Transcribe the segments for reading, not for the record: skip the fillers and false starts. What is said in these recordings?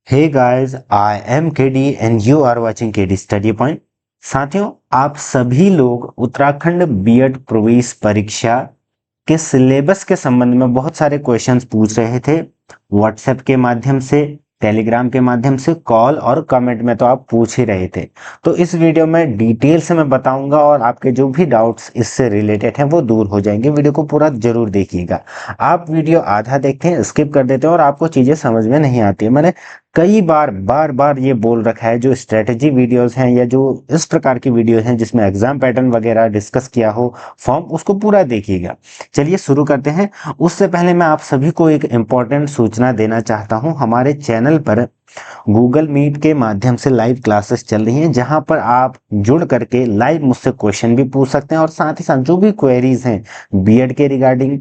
Hey guys, I am KD and you are watching KD Study Point। साथियों, आप सभी लोग उत्तराखंड बीएड प्रवेश परीक्षा के सिलेबस के संबंध में बहुत सारे क्वेश्चंस पूछ रहे थे। व्हाट्सएप के माध्यम से, टेलीग्राम के माध्यम से, कॉल और कमेंट में तो आप पूछ ही रहे थे। तो इस वीडियो में डिटेल से मैं बताऊंगा और आपके जो भी डाउट्स इससे रिलेटेड हैं वो दूर हो जाएंगे। वीडियो को पूरा जरूर देखिएगा। आप वीडियो आधा देखते हैं, स्किप कर देते हैं और आपको चीजें समझ में नहीं आती है। मैंने कई बार ये बोल रखा है, जो स्ट्रेटेजी वीडियोस हैं या जो इस प्रकार की वीडियोस हैं जिसमें एग्जाम पैटर्न वगैरह डिस्कस किया हो फॉर्म, उसको पूरा देखिएगा। चलिए शुरू करते हैं। उससे पहले मैं आप सभी को एक इम्पॉर्टेंट सूचना देना चाहता हूं। हमारे चैनल पर गूगल मीट के माध्यम से लाइव क्लासेस चल रही हैं, जहां पर आप जुड़ करके लाइव मुझसे क्वेश्चन भी पूछ सकते हैं और साथ ही साथ जो भी क्वेरीज हैं बीएड के रिगार्डिंग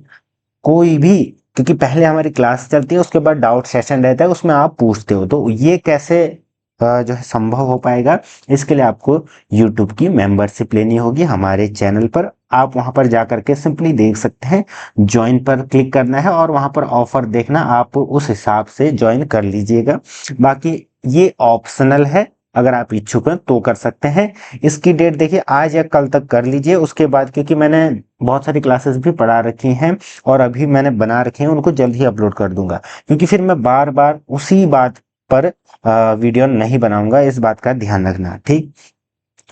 कोई भी, क्योंकि पहले हमारी क्लास चलती है उसके बाद डाउट सेशन रहता है, उसमें आप पूछते हो। तो ये कैसे जो है संभव हो पाएगा, इसके लिए आपको YouTube की मेंबरशिप लेनी होगी हमारे चैनल पर। आप वहां पर जा करके सिंपली देख सकते हैं, ज्वाइन पर क्लिक करना है और वहां पर ऑफर देखना, आप उस हिसाब से ज्वाइन कर लीजिएगा। बाकी ये ऑप्शनल है, अगर आप इच्छुक हैं तो कर सकते हैं। इसकी डेट देखिए, आज या कल तक कर लीजिए। उसके बाद क्योंकि मैंने बहुत सारी क्लासेस भी पढ़ा रखी हैं और अभी मैंने बना रखे हैं, उनको जल्द ही अपलोड कर दूंगा, क्योंकि फिर मैं बार बार उसी बात पर वीडियो नहीं बनाऊंगा। इस बात का ध्यान रखना, ठीक।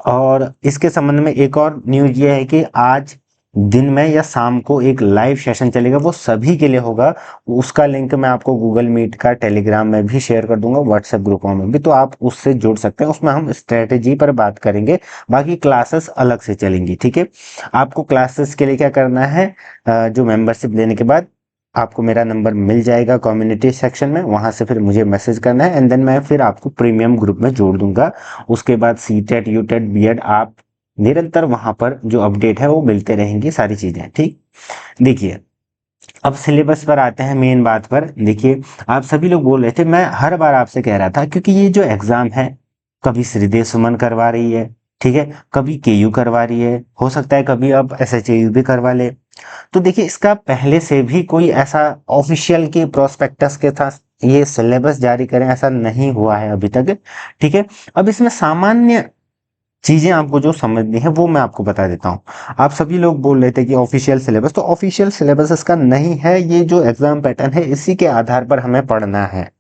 और इसके संबंध में एक और न्यूज ये है कि आज दिन में या शाम को एक लाइव सेशन चलेगा, वो सभी के लिए होगा। उसका लिंक मैं आपको गूगल मीट का टेलीग्राम में भी शेयर कर दूंगा, व्हाट्सएप ग्रुपों में भी, तो आप उससे जुड़ सकते हैं। उसमें हम स्ट्रेटेजी पर बात करेंगे, बाकी क्लासेस अलग से चलेंगी, ठीक है। आपको क्लासेस के लिए क्या करना है, जो मेंबरशिप लेने के बाद आपको मेरा नंबर मिल जाएगा कम्युनिटी सेक्शन में, वहां से फिर मुझे मैसेज करना है एंड देन मैं फिर आपको प्रीमियम ग्रुप में जोड़ दूंगा। उसके बाद सीटेट, यूटेट, बीएड, आप निरंतर वहां पर जो अपडेट है वो मिलते रहेंगी सारी चीजें, ठीक। देखिए, अब सिलेबस पर आते हैं, मेन बात पर। देखिए, आप सभी लोग बोल रहे थे, मैं हर बार आपसे कह रहा था, क्योंकि ये जो एग्जाम है, कभी श्रीदेव सुमन करवा रही है, ठीक है, कभी केयू करवा रही है, हो सकता है कभी अब एसएचएयू भी करवा ले। तो देखिए, इसका पहले से भी कोई ऐसा ऑफिशियल की प्रोस्पेक्टस के साथ ये सिलेबस जारी करें, ऐसा नहीं हुआ है अभी तक, ठीक है। अब इसमें सामान्य चीजें आपको जो समझनी है वो मैं आपको बता देता हूँ। आप सभी लोग बोल रहे थे कि ऑफिशियल सिलेबस, तो ऑफिशियल सिलेबस इसका नहीं है। ये जो एग्जाम पैटर्न है इसी के आधार पर हमें पढ़ना है,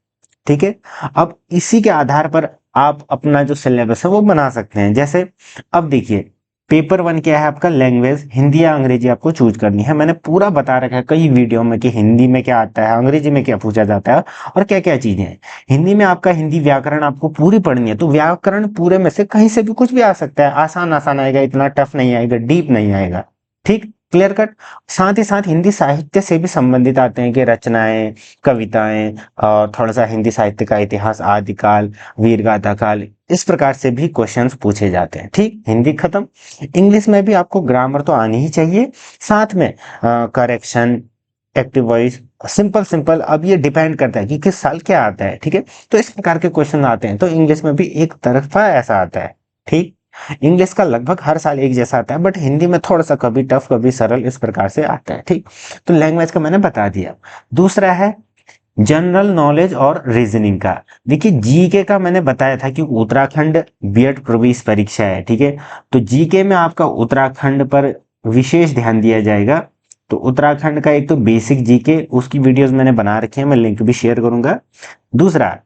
ठीक है। अब इसी के आधार पर आप अपना जो सिलेबस है वो बना सकते हैं। जैसे अब देखिए, पेपर वन क्या है आपका, लैंग्वेज हिंदी या अंग्रेजी आपको चूज करनी है। मैंने पूरा बता रखा है कई वीडियो में कि हिंदी में क्या आता है, अंग्रेजी में क्या पूछा जाता है और क्या क्या चीजें हैं। हिंदी में आपका हिंदी व्याकरण आपको पूरी पढ़नी है, तो व्याकरण पूरे में से कहीं से भी कुछ भी आ सकता है, आसान आसान आएगा, इतना टफ नहीं आएगा, डीप नहीं आएगा, ठीक, क्लियर कट। साथ ही साथ हिंदी साहित्य से भी संबंधित आते हैं कि रचनाएं, कविताएं, और थोड़ा सा हिंदी साहित्य का इतिहास, आदिकाल, वीर गाथा काल, इस प्रकार से भी क्वेश्चंस पूछे जाते हैं, ठीक। हिंदी खत्म। इंग्लिश में भी आपको ग्रामर तो आनी ही चाहिए, साथ में correction, active voice, simple simple. अब ये डिपेंड करता है कि किस साल क्या आता है, ठीक है। तो इस प्रकार के क्वेश्चन आते हैं, तो इंग्लिश में भी एक तरफा ऐसा आता है, ठीक। इंग्लिश का लगभग हर साल एक जैसा आता है, बट हिंदी में थोड़ा सा कभी टफ कभी सरल, इस प्रकार से आता है, ठीक। तो लैंग्वेज का मैंने बता दिया। दूसरा है जनरल नॉलेज और रीजनिंग का। देखिए, जीके का मैंने बताया था कि उत्तराखंड बीएड प्रवेश परीक्षा है, ठीक है। तो जीके में आपका उत्तराखंड पर विशेष ध्यान दिया जाएगा। तो उत्तराखंड का एक तो बेसिक जीके, उसकी वीडियोस मैंने बना रखी है, मैं लिंक भी शेयर करूंगा। दूसरा,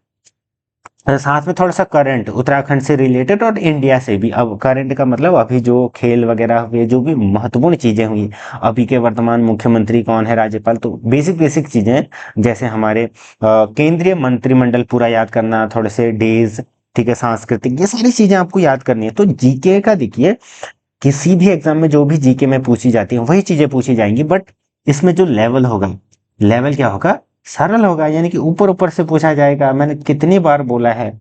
साथ में थोड़ा सा करंट उत्तराखंड से रिलेटेड और इंडिया से भी। अब करंट का मतलब अभी जो खेल वगैरह हुए, जो भी महत्वपूर्ण चीजें हुई, अभी के वर्तमान मुख्यमंत्री कौन है, राज्यपाल, तो बेसिक बेसिक चीजें, जैसे हमारे केंद्रीय मंत्रिमंडल पूरा याद करना, थोड़े से डेज, ठीक है, सांस्कृतिक, ये सारी चीजें आपको याद करनी है। तो जीके का देखिए, किसी भी एग्जाम में जो भी जीके में पूछी जाती है वही चीजें पूछी जाएंगी, बट इसमें जो लेवल होगा, लेवल क्या होगा, सरल होगा, यानी कि ऊपर ऊपर से पूछा जाएगा। मैंने कितनी बार बोला है,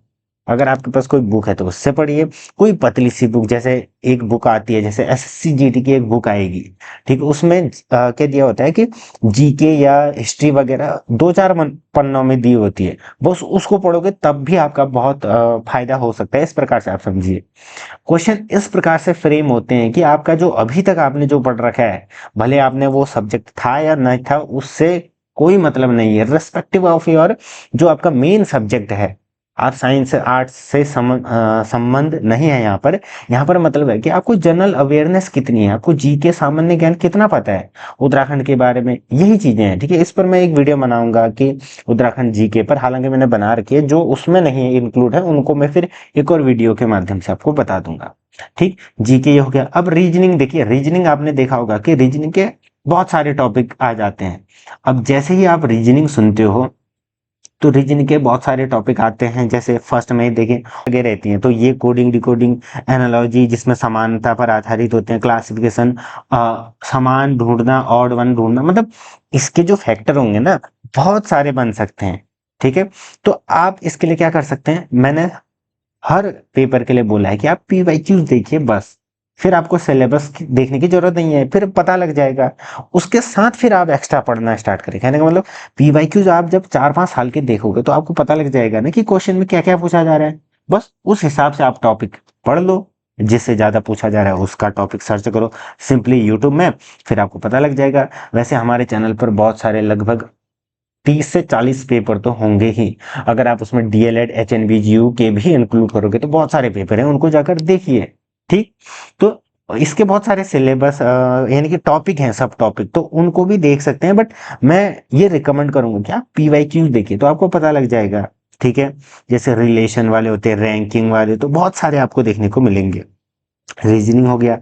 अगर आपके पास कोई बुक है तो उससे पढ़िए, कोई पतली सी बुक, जैसे एक बुक आती है, जैसे एसएससी जीडी की एक बुक आएगी, ठीक है, उसमें क्या दिया होता है कि जीके या हिस्ट्री वगैरह दो चार पन्नों में दी होती है, बस उसको पढ़ोगे तब भी आपका बहुत फायदा हो सकता है। इस प्रकार से आप समझिए, क्वेश्चन इस प्रकार से फ्रेम होते हैं कि आपका जो अभी तक आपने जो पढ़ रखा है, भले आपने वो सब्जेक्ट था या नहीं था, उससे कोई मतलब नहीं है, रिस्पेक्टिव ऑफ योर जो आपका मेन सब्जेक्ट है, आप साइंस आर्ट्स से संबंध नहीं है यहाँ पर मतलब है कि आपको जनरल अवेयरनेस कितनी है, आपको जीके सामान्य ज्ञान कितना पता है उत्तराखंड के बारे में, यही चीजें हैं। ठीक है, इस पर मैं एक वीडियो बनाऊंगा कि उत्तराखंड जीके पर, हालांकि मैंने बना रखी है, जो उसमें नहीं इंक्लूड है उनको मैं फिर एक और वीडियो के माध्यम से आपको बता दूंगा। ठीक, जीके ये हो गया। अब रीजनिंग देखिए, रीजनिंग आपने देखा होगा कि रीजनिंग के बहुत सारे टॉपिक आ जाते हैं। अब जैसे ही आप रीजनिंग सुनते हो तो रीजनिंग के बहुत सारे टॉपिक आते हैं, जैसे फर्स्ट में ही देखें आगे रहती हैं, तो ये कोडिंग, डिकोडिंग, एनालॉजी जिसमें समानता पर आधारित होते हैं, क्लासिफिकेशन, समान ढूंढना, ऑड वन ढूंढना, मतलब इसके जो फैक्टर होंगे ना बहुत सारे बन सकते हैं। ठीक है, तो आप इसके लिए क्या कर सकते हैं, मैंने हर पेपर के लिए बोला है कि आप पीवाईक्यूज देखिए बस, फिर आपको सिलेबस देखने की जरूरत नहीं है, फिर पता लग जाएगा। उसके साथ फिर आप एक्स्ट्रा पढ़ना स्टार्ट करें। कहने का मतलब पीवाईक्यूज आप जब 4-5 साल के देखोगे तो आपको पता लग जाएगा ना कि क्वेश्चन में क्या क्या पूछा जा रहा है। बस उस हिसाब से आप टॉपिक पढ़ लो, जिससे ज्यादा पूछा जा रहा है उसका टॉपिक सर्च करो सिंपली यूट्यूब में, फिर आपको पता लग जाएगा। वैसे हमारे चैनल पर बहुत सारे, लगभग 30 से 40 पेपर तो होंगे ही। अगर आप उसमें डीएलएड, एचएनबीजीयू के भी इंक्लूड करोगे तो बहुत सारे पेपर हैं, उनको जाकर देखिए। ठीक, तो इसके बहुत सारे सिलेबस यानी कि टॉपिक हैं, सब टॉपिक, तो उनको भी देख सकते हैं, बट मैं ये रिकमेंड करूंगा कि आप पीवाईक्यूज देखिए तो आपको पता लग जाएगा। ठीक है, जैसे रिलेशन वाले होते हैं, रैंकिंग वाले, तो बहुत सारे आपको देखने को मिलेंगे। रीजनिंग हो गया,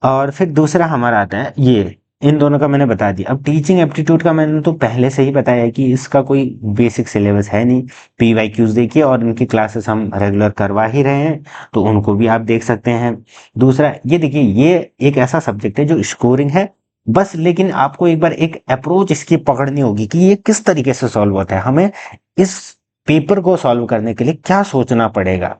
और फिर दूसरा हमारा आता है ये, इन दोनों का मैंने बता दिया। अब टीचिंग एप्टीट्यूड का मैंने तो पहले से ही बताया कि इसका कोई बेसिक सिलेबस है नहीं। पीवाईक्यूज देखिए, और इनकी क्लासेस हम रेगुलर करवा ही रहे हैं, तो उनको भी आप देख सकते हैं। दूसरा ये देखिए, ये एक ऐसा सब्जेक्ट है जो स्कोरिंग है बस, लेकिन आपको एक बार एक अप्रोच इसकी पकड़नी होगी कि ये किस तरीके से सॉल्व होता है, हमें इस पेपर को सॉल्व करने के लिए क्या सोचना पड़ेगा,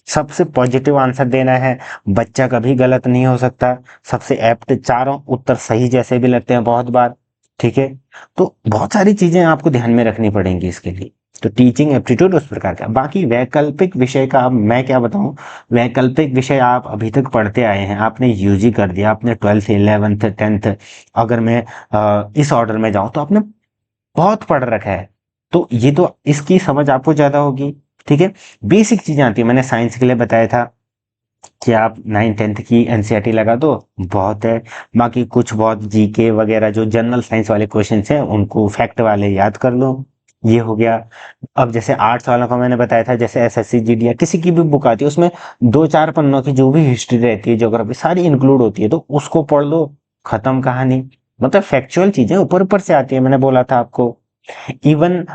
सबसे पॉजिटिव आंसर देना है, बच्चा कभी गलत नहीं हो सकता, सबसे एप्ट, चारों उत्तर सही जैसे भी लगते हैं बहुत बार। ठीक है, तो बहुत सारी चीजें आपको ध्यान में रखनी पड़ेंगी इसके लिए। तो टीचिंग एप्टीट्यूड उस प्रकार का। बाकी वैकल्पिक विषय का अब मैं क्या बताऊं, वैकल्पिक विषय आप अभी तक पढ़ते आए हैं, आपने यूजी कर दिया, आपने 12th 11th 10th, अगर मैं इस ऑर्डर में जाऊं तो आपने बहुत पढ़ रखा है, तो ये तो इसकी समझ आपको ज्यादा होगी। ठीक है, बेसिक चीजें आती है, मैंने साइंस के लिए बताया था कि आप 9th 10th की एनसीईआरटी लगा दो, बहुत है। बाकी कुछ बहुत जीके वगैरह जो जनरल साइंस वाले क्वेश्चंस हैं उनको फैक्ट वाले याद कर लो, ये हो गया। अब जैसे आर्ट्स वालों का मैंने बताया था, जैसे एसएससी जीडी या किसी की भी बुक आती है उसमें 2-4 पन्नों की जो भी हिस्ट्री रहती है, ज्योग्राफी सारी इंक्लूड होती है, तो उसको पढ़ लो, खत्म कहानी। मतलब फैक्चुअल चीजें ऊपर ऊपर से आती है, मैंने बोला था आपको। इवन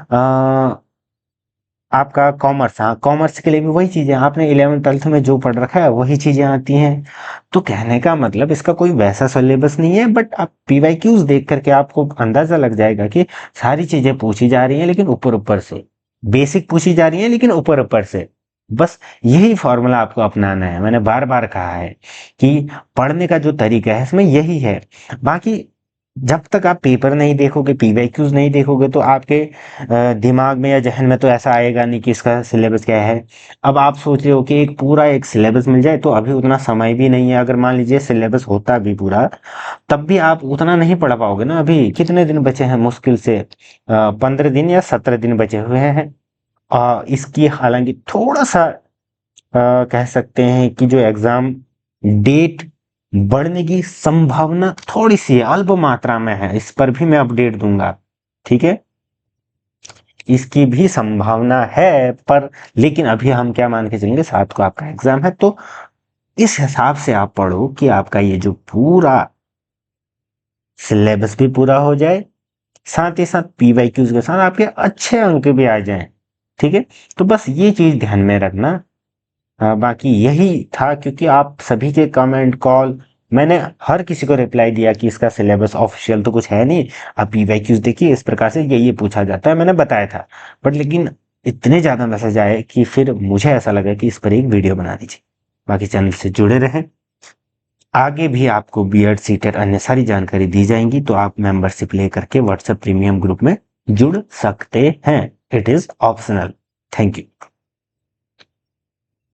आपका कॉमर्स, हाँ कॉमर्स के लिए भी वही चीजें, आपने 11th 12th में जो पढ़ रखा है वही चीजें आती हैं। तो कहने का मतलब इसका कोई वैसा सिलेबस नहीं है, बट आप पीवाईक्यूज देख करके आपको अंदाजा लग जाएगा कि सारी चीजें पूछी जा रही हैं लेकिन ऊपर ऊपर से, बेसिक पूछी जा रही हैं लेकिन ऊपर ऊपर से। बस यही फॉर्मूला आपको अपनाना है, मैंने बार बार कहा है कि पढ़ने का जो तरीका है इसमें यही है। बाकी जब तक आप पेपर नहीं देखोगे, पीवाईक्यूज नहीं देखोगे, तो आपके दिमाग में या जहन में तो ऐसा आएगा नहीं कि इसका सिलेबस क्या है। अब आप सोच रहे हो कि एक पूरा एक सिलेबस मिल जाए, तो अभी उतना समय भी नहीं है। अगर मान लीजिए सिलेबस होता भी पूरा, तब भी आप उतना नहीं पढ़ पाओगे ना। अभी कितने दिन बचे हैं, मुश्किल से 15 दिन या 17 दिन बचे हुए हैं। इसकी हालांकि थोड़ा सा कह सकते हैं कि जो एग्जाम डेट बढ़ने की संभावना थोड़ी सी है, अल्प मात्रा में है, इस पर भी मैं अपडेट दूंगा। ठीक है, इसकी भी संभावना है, पर लेकिन अभी हम क्या मान के चलेंगे, 7 को आपका एग्जाम है, तो इस हिसाब से आप पढ़ो कि आपका ये जो पूरा सिलेबस भी पूरा हो जाए, साथ ही साथ पीवाईक्यूज के साथ आपके अच्छे अंक भी आ जाएं। ठीक है, तो बस ये चीज ध्यान में रखना। बाकी यही था, क्योंकि आप सभी के कमेंट, कॉल, मैंने हर किसी को रिप्लाई दिया कि इसका सिलेबस ऑफिशियल तो कुछ है नहीं, आप पीवाईक्यूज देखिए, इस प्रकार से ये पूछा जाता है, मैंने बताया था। बट लेकिन इतने ज्यादा मैसेज आए कि फिर मुझे ऐसा लगा कि इस पर एक वीडियो बना दीजिए। बाकी चैनल से जुड़े रहें, आगे भी आपको बीएड सीटेट अन्य सारी जानकारी दी जाएंगी, तो आप मेंबरशिप लेकर के व्हाट्सएप प्रीमियम ग्रुप में जुड़ सकते हैं। It is optional. Thank you.